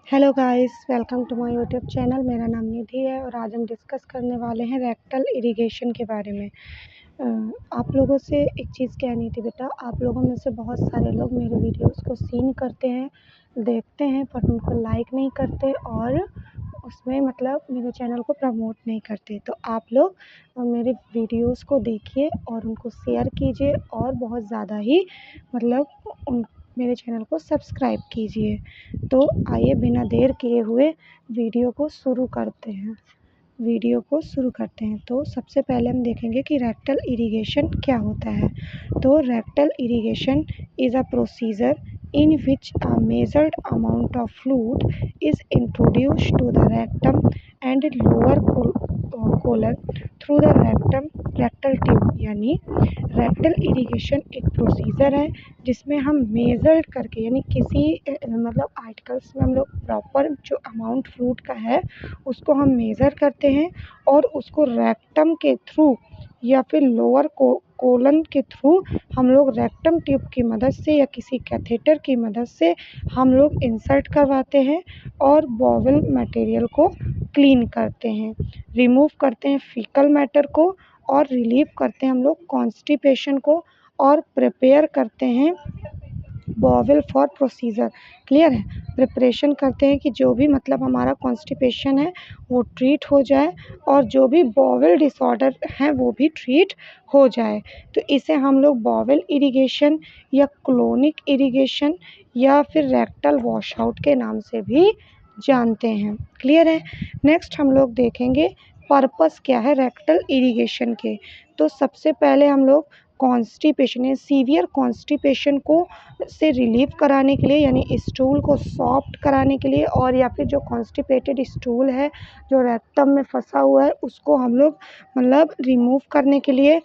Hello guys, welcome to my YouTube channel. मेरा नाम निधि है और आज हम डिस्कस करने वाले हैं रेक्टल इरिगेशन के बारे में। आप लोगों से एक चीज़ कहनी थी बेटा, आप लोगों में से बहुत सारे लोग मेरे वीडियोस को सीन करते हैं, देखते हैं, पर उनको लाइक नहीं करते और उसमें मतलब मेरे चैनल को प्रमोट नहीं करते। तो आप लोग मेरे वीडियोस को देखिए और उनको शेयर कीजिए और बहुत ज़्यादा ही मतलब मेरे चैनल को सब्सक्राइब कीजिए। तो आइए बिना देर किए हुए वीडियो को शुरू करते हैं। तो सबसे पहले हम देखेंगे कि रेक्टल इरिगेशन क्या होता है। तो rectal irrigation is a procedure in which a measured amount of fluid is introduced to the rectum and lower colon through the rectal tube। यानी रेक्टल इरिगेशन एक प्रोसीजर है जिसमें हम मेज़र करके यानी किसी मतलब आर्टिकल्स में हम लोग प्रॉपर जो अमाउंट फ्लूइड का है उसको हम मेज़र करते हैं और उसको रेक्टम के थ्रू या फिर लोअर कोलन के थ्रू हम लोग रेक्टम ट्यूब की मदद से या किसी कैथेटर की मदद से हम लोग इंसर्ट करवाते हैं और बॉवल मटेरियल को क्लीन करते हैं, रिमूव करते हैं फीकल मैटर को और रिलीव करते हैं हम लोग कॉन्स्टिपेशन को और प्रिपेयर करते हैं बॉवल फॉर प्रोसीजर। क्लियर है? प्रिपरेशन करते हैं कि जो भी मतलब हमारा कॉन्स्टिपेशन है वो ट्रीट हो जाए और जो भी बॉवल डिसऑर्डर है वो भी ट्रीट हो जाए। तो इसे हम लोग बॉवल इरिगेशन या क्लोनिक इरिगेशन या फिर रेक्टल वॉशआउट के नाम से भी जानते हैं। क्लियर है? नेक्स्ट हम लोग देखेंगे पर्पस क्या है रेक्टल इरिगेशन के। तो सबसे पहले हम लोग कॉन्स्टिपेशन या सीवियर कॉन्स्टिपेशन को से रिलीव कराने के लिए यानी स्टूल को सॉफ्ट कराने के लिए और या फिर जो कॉन्स्टिपेटेड स्टूल है जो रेक्टम में फंसा हुआ है उसको हम लोग मतलब रिमूव करने के लिए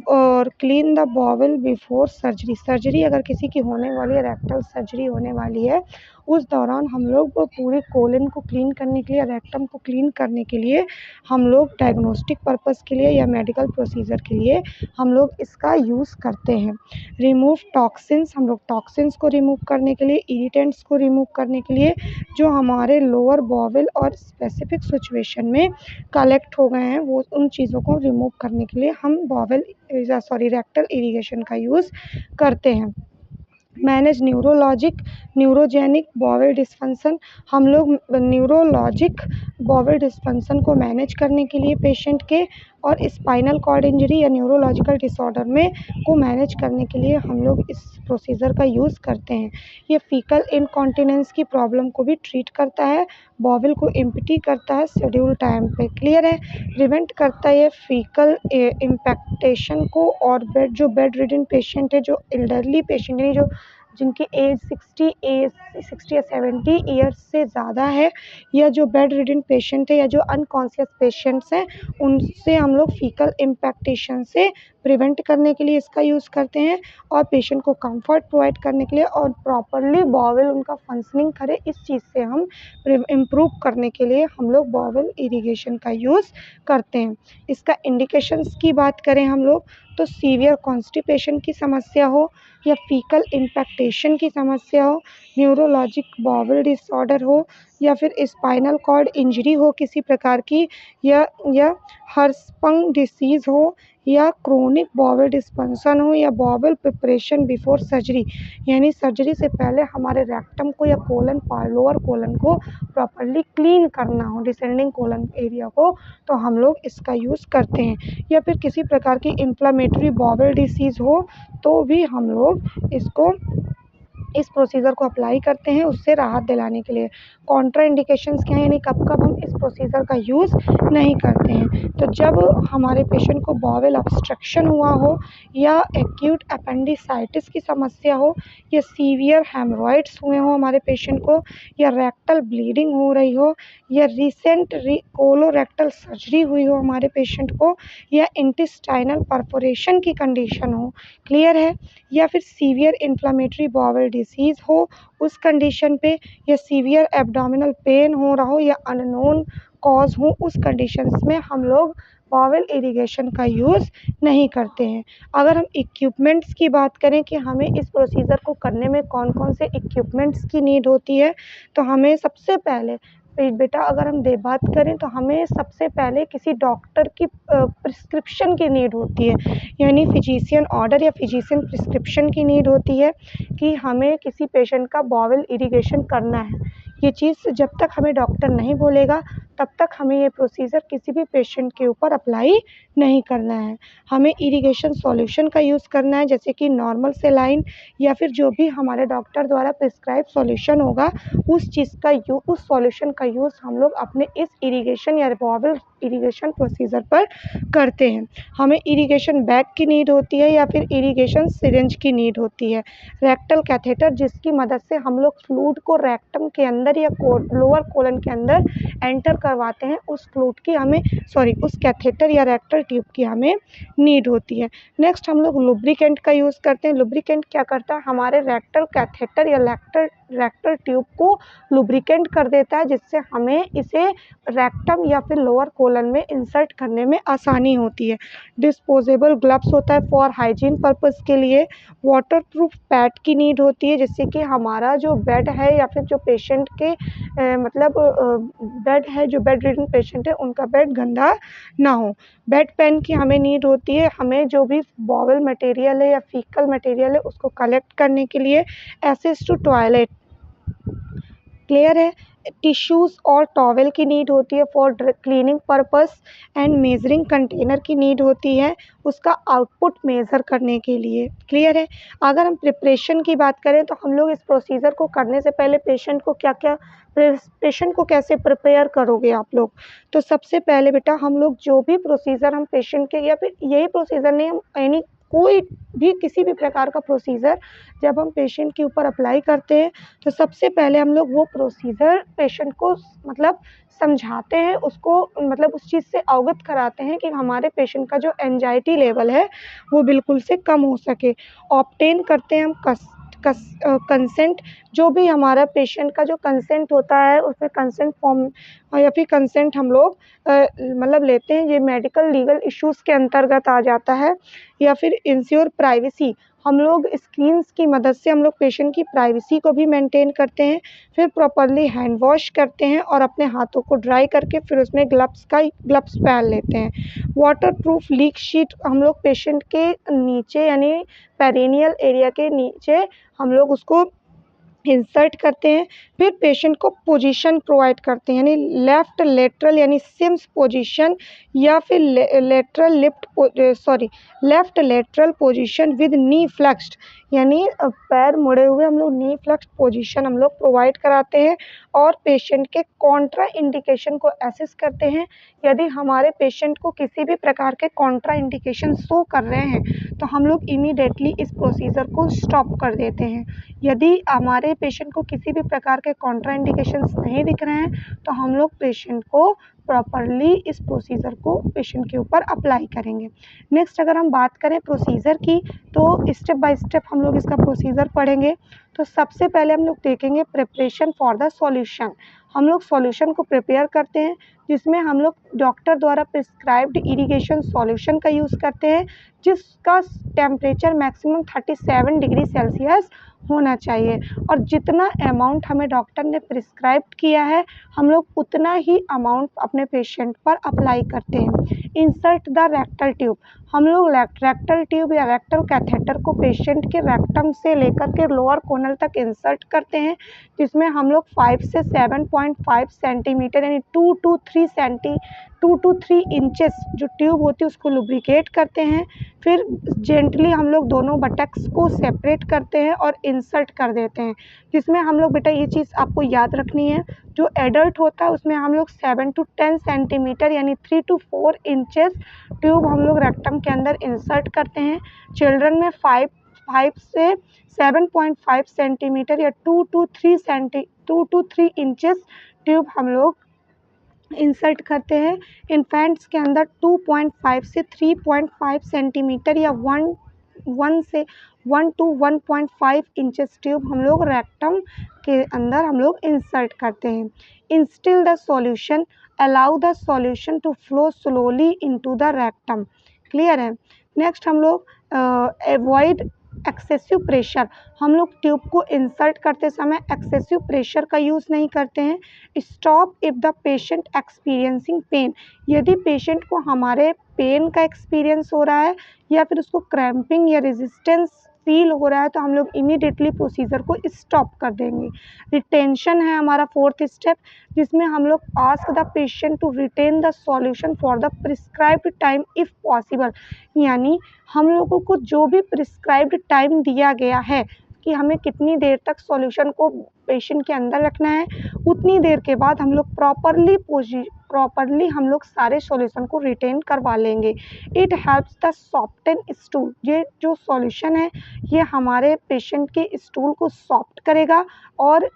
और clean the bowel before surgery अगर किसी की होने वाली है रेक्टल सर्जरी होने वाली है उस दौरान हम लोग वो पूरे कोलन को क्लीन करने के लिए रेक्टम को क्लीन करने के लिए हम लोग डायग्नोस्टिक पर्पस के लिए या मेडिकल प्रोसीजर के लिए हम लोग इसका यूज़ करते हैं। रिमूव टॉक्सिन्स, हम लोग टॉक्सिन्स को रिमूव करने के लिए, इरिटेंट्स को रिमूव करने के लिए जो हमारे लोअर बॉवल और स्पेसिफिक सिचुएशन में कलेक्ट हो गए हैं वो उन चीज़ों को रिमूव करने के लिए हम रेक्टल इरिगेशन का यूज़ करते हैं। मैनेज न्यूरोजेनिक बॉवल डिस्फंक्शन, हम लोग न्यूरोलॉजिक बॉवल डिस्फंक्शन को मैनेज करने के लिए पेशेंट के और स्पाइनल कॉर्ड इंजरी या न्यूरोलॉजिकल डिसऑर्डर में को मैनेज करने के लिए हम लोग इस प्रोसीजर का यूज़ करते हैं। ये फीकल इनकॉन्टिनेंस की प्रॉब्लम को भी ट्रीट करता है, बॉवल को एम्प्टी करता है शेड्यूल टाइम पे। क्लियर है? प्रिवेंट करता है ये फीकल इम्पैक्टेशन को और बेड रिडन पेशेंट है जो एल्डरली पेशेंट यानी जो जिनकी एज 60 या 70 ईयर्स से ज़्यादा है या जो बेड रिडन पेशेंट है या जो अनकॉन्शियस पेशेंट्स हैं उनसे हम लोग फीकल इम्पैक्टेशन से प्रिवेंट करने के लिए इसका यूज़ करते हैं और पेशेंट को कंफर्ट प्रोवाइड करने के लिए और प्रॉपरली बॉवल उनका फंक्शनिंग करे इस चीज़ से हम इम्प्रूव करने के लिए हम लोग बॉवल इरिगेशन का यूज़ करते हैं। इसका इंडिकेशंस की बात करें हम लोग तो सीवियर कॉन्स्टिपेशन की समस्या हो या फीकल इम्पैक्टेशन की समस्या हो, न्यूरोलॉजिक बॉवल डिसऑर्डर हो या फिर स्पाइनल कॉर्ड इंजरी हो किसी प्रकार की या हर्सपंग डिसीज़ हो या क्रोनिक बॉवल डिस्फंक्शन हो या बॉवल प्रिपरेशन बिफोर सर्जरी यानी सर्जरी से पहले हमारे रेक्टम को या कोलन लोअर कोलन को प्रॉपरली क्लीन करना हो डिसेंडिंग कोलन एरिया को तो हम लोग इसका यूज़ करते हैं। या फिर किसी प्रकार की इन्फ्लेमेटरी बॉवल डिसीज़ हो तो भी हम लोग इसको इस प्रोसीजर को अप्लाई करते हैं उससे राहत दिलाने के लिए। कॉन्ट्रा इंडिकेशंस क्या हैं यानी कब हम इस प्रोसीजर का यूज़ नहीं करते हैं तो जब हमारे पेशेंट को बॉवल ऑब्स्ट्रक्शन हुआ हो या एक्यूट अपेंडिसाइटिस की समस्या हो या सीवियर हेमरॉइड्स हुए हों हमारे पेशेंट को या रेक्टल ब्लीडिंग हो रही हो या रिसेंट कोलोरेक्टल सर्जरी हुई हो हमारे पेशेंट को या इंटेस्टाइनल परफोरेशन की कंडीशन हो। क्लियर है? या फिर सीवियर इन्फ्लेमेटरी बॉवल डिसीज़ हो उस कंडीशन पे या सीवियर एब्डोमिनल पेन हो रहा हो या अननोन कॉज हो उस कंडीशंस में हम लोग बॉवेल इरिगेशन का यूज़ नहीं करते हैं। अगर हम इक्विपमेंट्स की बात करें कि हमें इस प्रोसीजर को करने में कौन-कौन से इक्विपमेंट्स की नीड होती है, तो हमें सबसे पहले बेटा अगर हम बात करें तो हमें सबसे पहले किसी डॉक्टर की प्रिस्क्रिप्शन की नीड होती है, यानी फिजिशियन ऑर्डर या फिजिशियन प्रिस्क्रिप्शन की नीड होती है कि हमें किसी पेशेंट का बॉवेल इरिगेशन करना है। ये चीज़ जब तक हमें डॉक्टर नहीं बोलेगा तब तक हमें ये प्रोसीजर किसी भी पेशेंट के ऊपर अप्लाई नहीं करना है। हमें इरिगेशन सॉल्यूशन का यूज़ करना है, जैसे कि नॉर्मल सेलाइन या फिर जो भी हमारे डॉक्टर द्वारा प्रिस्क्राइब सॉल्यूशन होगा उस सॉल्यूशन का यूज़ हम लोग अपने इस इरिगेशन या बॉवेल इरिगेशन प्रोसीजर पर करते हैं। हमें इरिगेशन बैग की नीड होती है या फिर इरिगेशन सिरिंज की नीड होती है। रेक्टल कैथेटर, जिसकी मदद से हम लोग फ्लूइड को रेक्टम के अंदर या लोअर कोलन के अंदर एंटर करवाते हैं, उस कैथेटर या रेक्टल ट्यूब की हमें नीड होती है। नेक्स्ट हम लोग लुब्रिकेंट का यूज़ करते हैं। लुब्रिकेंट क्या करता है, हमारे रेक्टल कैथेटर या रेक्टल ट्यूब को लुब्रिकेंट कर देता है, जिससे हमें इसे रेक्टम या फिर लोअर कोलन में इंसर्ट करने में आसानी होती है। डिस्पोजेबल ग्लव्स होता है फॉर हाइजीन पर्पज़ के लिए। वाटरप्रूफ पैड की नीड होती है, जिससे कि हमारा जो बेड है या फिर जो पेशेंट के बेड है, जो बेड रिडन पेशेंट है उनका बेड गंदा ना हो। बेड पेन की हमें नीड होती है, हमें जो भी बॉवल मटेरियल है या फीकल मटेरियल है उसको कलेक्ट करने के लिए। एक्सेस टू टॉयलेट, क्लियर है। टिश्यूज़ और टॉवेल की नीड होती है for cleaning purpose and measuring container की नीड होती है उसका आउटपुट मेज़र करने के लिए, क्लियर है। अगर हम प्रिपरेशन की बात करें तो हम लोग इस प्रोसीजर को करने से पहले पेशेंट को कैसे प्रिपेयर करोगे आप लोग। तो सबसे पहले बेटा हम लोग जो भी प्रोसीजर हम पेशेंट के, या फिर यही प्रोसीजर नहीं, हम एनी कोई भी किसी भी प्रकार का प्रोसीजर जब हम पेशेंट के ऊपर अप्लाई करते हैं तो सबसे पहले हम लोग वो प्रोसीजर पेशेंट को मतलब समझाते हैं, उसको मतलब उस चीज़ से अवगत कराते हैं कि हमारे पेशेंट का जो एंजाइटी लेवल है वो बिल्कुल से कम हो सके। ऑब्टेन करते हैं हम कंसेंट, जो भी हमारा पेशेंट का जो कंसेंट होता है उसमें कंसेंट फॉर्म या फिर कंसेंट हम लोग मतलब लेते हैं, ये मेडिकल लीगल इश्यूज़ के अंतर्गत आ जाता है। या फिर इंश्योर प्राइवेसी, हम लोग स्क्रीन्स की मदद से हम लोग पेशेंट की प्राइवेसी को भी मेंटेन करते हैं। फिर प्रॉपर्ली हैंड वॉश करते हैं और अपने हाथों को ड्राई करके फिर उसमें ग्लव्स पहन लेते हैं। वाटरप्रूफ लीक शीट हम लोग पेशेंट के नीचे यानी पेरिनियल एरिया के नीचे हम लोग उसको इंसर्ट करते हैं। फिर पेशेंट को पोजीशन प्रोवाइड करते हैं, यानी लेफ़्ट लेटरल यानी सिम्स पोजीशन या फिर left lateral position with knee flexed, यानी पैर मुड़े हुए हम लोग नी फ्लेक्स्ड पोजीशन हम लोग प्रोवाइड कराते हैं। और पेशेंट के कॉन्ट्रा इंडिकेशन को असेस करते हैं। यदि हमारे पेशेंट को किसी भी प्रकार के कॉन्ट्रा इंडिकेशन शो कर रहे हैं तो हम लोग इमीडिएटली इस प्रोसीजर को स्टॉप कर देते हैं। यदि हमारे पेशेंट को किसी भी प्रकार के कॉन्ट्रा इंडिकेशंस नहीं दिख रहे हैं तो हम लोग पेशेंट को प्रॉपरली इस प्रोसीजर को पेशेंट के ऊपर अप्लाई करेंगे। नेक्स्ट अगर हम बात करें प्रोसीजर की तो स्टेप बाय स्टेप हम लोग इसका प्रोसीजर पढ़ेंगे। तो सबसे पहले हम लोग देखेंगे प्रिपरेशन फॉर द सॉल्यूशन। हम लोग सॉल्यूशन को प्रिपेयर करते हैं, जिसमें हम लोग डॉक्टर द्वारा प्रिस्क्राइब्ड इरिगेशन सॉल्यूशन का यूज़ करते हैं, जिसका टेम्परेचर मैक्सिमम 37 डिग्री सेल्सियस होना चाहिए। और जितना अमाउंट हमें डॉक्टर ने प्रिस्क्राइब किया है हम लोग उतना ही अमाउंट अपने पेशेंट पर अप्लाई करते हैं। इंसर्ट द रेक्टल ट्यूब, हम लोग रेक्टल ट्यूब या रेक्टल कैथेटर को पेशेंट के रेक्टम से लेकर के लोअर कोनल तक इंसर्ट करते हैं, जिसमें हम लोग 5 से 7.5 सेंटीमीटर यानी 2 to 3 इंचेस जो ट्यूब होती है उसको लुब्रिकेट करते हैं। फिर जेंटली हम लोग दोनों बटक्स को सेपरेट करते हैं और इंसर्ट कर देते हैं, जिसमें हम लोग बेटा ये चीज़ आपको याद रखनी है, जो एडल्ट होता है उसमें हम लोग 7 to 10 सेंटीमीटर यानी 3 to 4 इंचेस ट्यूब हम लोग रेक्टम के अंदर इंसर्ट करते हैं। चिल्ड्रन में 5 से 7.5 सेंटीमीटर या 2 to 3 इंचेस ट्यूब हम लोग इंसर्ट करते हैं। इन्फेंट्स के अंदर 2.5 से 3.5 सेंटीमीटर या 1 1 to 1.5 इंचेस ट्यूब हम लोग रेक्टम के अंदर हम लोग इंसर्ट करते हैं। Instil the solution, allow the solution to flow slowly into the rectum. Clear है। नेक्स्ट हम लोग अवॉइड एक्सेसिव प्रेशर, हम लोग ट्यूब को इंसर्ट करते समय एक्सेसिव प्रेशर का यूज़ नहीं करते हैं। Stop if the patient experiencing pain, यदि पेशेंट को हमारे पेन का एक्सपीरियंस हो रहा है या फिर उसको क्रैम्पिंग या रेजिस्टेंस फील हो रहा है तो हम लोग इमीडिएटली प्रोसीजर को स्टॉप कर देंगे। रिटेंशन है हमारा फोर्थ स्टेप, जिसमें हम लोग ask the patient to retain the solution for the prescribed time if possible, यानी हम लोगों को जो भी प्रिस्क्राइब्ड टाइम दिया गया है कि हमें कितनी देर तक सॉल्यूशन को पेशेंट के अंदर रखना है, उतनी देर के बाद हम लोग प्रॉपरली हम लोग सारे सॉल्यूशन को रिटेन करवा लेंगे। It helps the soften stool, ये जो सॉल्यूशन है ये हमारे पेशेंट के स्टूल को सॉफ्ट करेगा और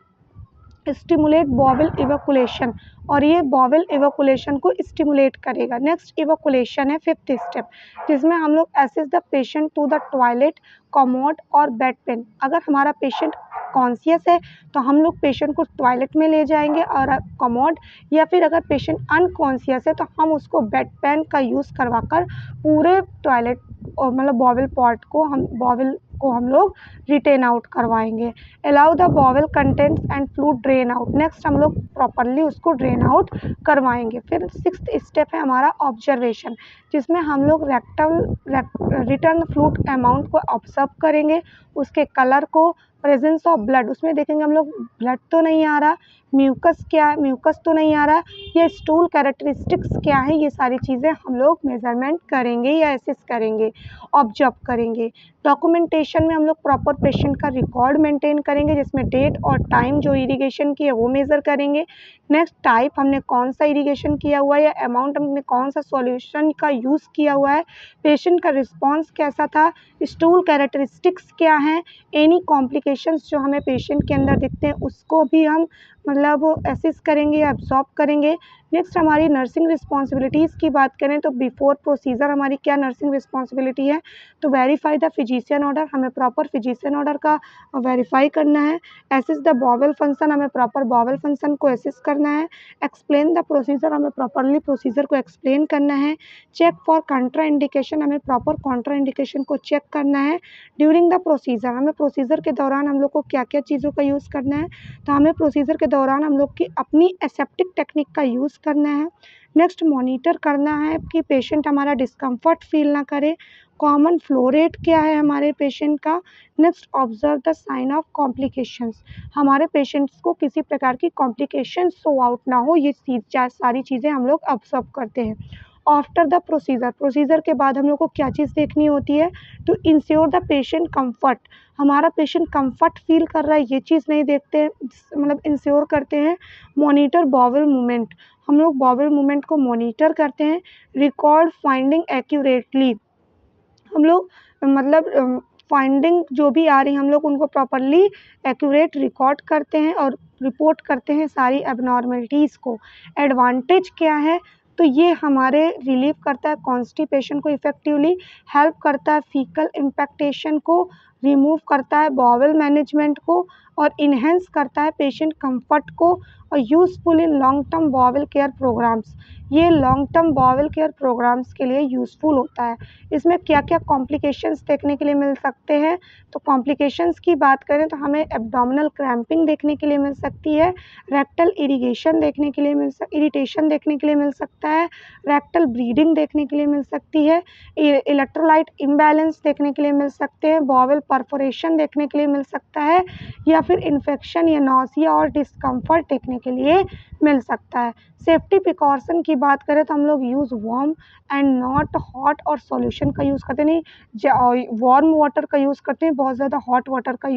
स्टिमुलेट बॉवल इवैक्यूलेशन, और ये बॉवल इवैक्यूलेशन को स्टिमुलेट करेगा। नेक्स्ट इवैक्यूलेशन है फिफ्थ स्टेप, जिसमें हम लोग assist the patient to the toilet, commode और बेड पेन। अगर हमारा पेशेंट कॉन्शियस है तो हम लोग पेशेंट को टॉयलेट में ले जाएंगे और कमोड, या फिर अगर पेशेंट अनकॉन्शियस है तो हम उसको बेड पेन का यूज़ करवाकर पूरे टॉयलेट और मतलब बॉवल को हम लोग रिटेन आउट करवाएंगे। Allow the bowel contents and fluid drain out, next हम लोग प्रॉपरली उसको ड्रेन आउट करवाएंगे। फिर सिक्स्थ स्टेप है हमारा ऑब्जर्वेशन, जिसमें हम लोग रिटर्न फ्लूइड अमाउंट को ऑब्जर्व करेंगे, उसके कलर को, प्रेजेंस ऑफ ब्लड, उसमें देखेंगे हम लोग ब्लड तो नहीं आ रहा, म्यूकस तो नहीं आ रहा, ये स्टूल कैरेक्टरिस्टिक्स क्या है, ये सारी चीज़ें हम लोग मेजरमेंट करेंगे या असेस करेंगे, ऑब्जर्व करेंगे। डॉक्यूमेंटेशन में हम लोग प्रॉपर पेशेंट का रिकॉर्ड मेंटेन करेंगे, जिसमें डेट और टाइम जो इरिगेशन की है वो मेज़र करेंगे। नेक्स्ट टाइप, हमने कौन सा इरिगेशन किया हुआ है या अमाउंट हमने कौन सा सॉल्यूशन का यूज़ किया हुआ है, पेशेंट का रिस्पॉन्स कैसा था, स्टूल कैरेक्टरिस्टिक्स क्या हैं, एनी कॉम्प्लिकेशंस जो हमें पेशेंट के अंदर दिखते हैं उसको भी हम मतलब असेस करेंगे या एब्जॉर्ब करेंगे। नेक्स्ट हमारी नर्सिंग रिस्पॉन्सिबिलिटीज़ की बात करें तो बिफोर प्रोसीजर हमारी क्या नर्सिंग रिस्पॉन्सिबिलिटी है, तो वेरीफाई द फिजिशियन ऑर्डर, हमें प्रॉपर फिजिशियन ऑर्डर का वेरीफाई करना है। एसेस द बॉवल फंक्शन, हमें प्रॉपर बॉवल फंक्शन को एसेस करना है। एक्सप्लेन द प्रोसीजर, हमें प्रॉपरली प्रोसीजर को एक्सप्लेन करना है। चेक फॉर कॉन्ट्रा इंडिकेशन, हमें प्रॉपर कॉन्ट्रा इंडिकेशन को चेक करना है। ड्यूरिंग द प्रोसीजर, हमें प्रोसीजर के दौरान हम लोग को क्या क्या चीज़ों का यूज़ करना है, तो हमें प्रोसीजर के दौरान हम लोग की अपनी एसेप्टिक टेक्निक का यूज़ करना है। नेक्स्ट मॉनिटर करना है कि पेशेंट हमारा डिस्कम्फर्ट फील ना करे। कॉमन फ्लो रेट क्या है हमारे पेशेंट का। Next observe the sign of complications, हमारे पेशेंट्स को किसी प्रकार की कॉम्प्लिकेशंस शो आउट ना हो, ये सारी चीज़ें हम लोग ऑब्जर्व करते हैं। आफ्टर द प्रोसीजर के बाद हम लोग को क्या चीज़ देखनी होती है, to ensure the patient comfort, हमारा पेशेंट कंफर्ट फील कर रहा है ये चीज़ नहीं देखते हैं, मतलब इंश्योर करते हैं। मॉनिटर बॉवल मूवमेंट, हम लोग बॉवल मूवमेंट को मॉनिटर करते हैं। रिकॉर्ड फाइंडिंग एक्यूरेटली, हम लोग मतलब फाइंडिंग जो भी आ रही हम लोग उनको प्रॉपरली एक्यूरेट रिकॉर्ड करते हैं और रिपोर्ट करते हैं सारी एबनॉर्मलिटीज़ को। एडवांटेज क्या है, तो ये हमारे रिलीव करता है कॉन्स्टिपेशन को इफ़ेक्टिवली, हेल्प करता है फीकल इम्पैक्टेशन को, रिमूव करता है बॉवल मैनेजमेंट को और इन्हेंस करता है पेशेंट कंफर्ट को, और useful in long term bowel care programmes, ये long term bowel care programmes के लिए यूज़फुल होता है। इसमें क्या क्या कॉम्प्लिकेशंस देखने के लिए मिल सकते हैं, तो कॉम्प्लिकेशंस की बात करें तो हमें एब्डोमिनल क्रैम्पिंग देखने के लिए मिल सकती है, रेक्टल इरिटेशन देखने के लिए मिल सकता है, रेक्टल ब्लीडिंग देखने के लिए मिल सकती है, इलेक्ट्रोलाइट इम्बैलेंस देखने के लिए मिल सकते हैं, बॉवल परफोरेशन देखने के लिए मिल सकता है, या फिर इन्फेक्शन या नौसिया और डिस्कम्फर्ट देखने के लिए मिल सकता है। सेफ्टी प्रिकॉशन की बात करें तो हम लोग use warm and not hot और सॉल्यूशन का यूज़ करते नहीं, वार्म वाटर का यूज़ करते हैं, बहुत ज़्यादा हॉट वाटर का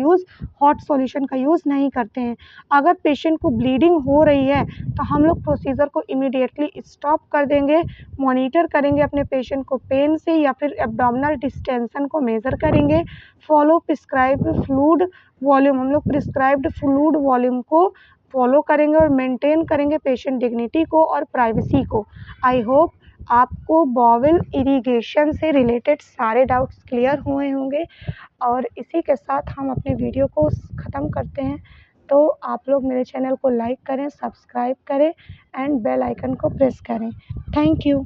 हॉट सॉल्यूशन का यूज़ नहीं करते हैं। अगर पेशेंट को ब्लीडिंग हो रही है तो हम लोग प्रोसीजर को इमीडिएटली स्टॉप कर देंगे, मॉनिटर करेंगे अपने पेशेंट को पेन से या फिर एब्डोमिनल डिस्टेंशन को मेज़र करेंगे। फॉलो प्रिस्क्राइब्ड फ्लूइड वॉल्यूम, हम लोग प्रिस्क्राइब्ड फ्लूइड वॉल्यूम को फॉलो करेंगे और मेंटेन करेंगे पेशेंट डिग्निटी को और प्राइवेसी को। आई होप आपको बोवेल इरिगेशन से रिलेटेड सारे डाउट्स क्लियर हुए होंगे और इसी के साथ हम अपने वीडियो को ख़त्म करते हैं। तो आप लोग मेरे चैनल को लाइक करें, सब्सक्राइब करें एंड बेल आइकन को प्रेस करें। Thank you.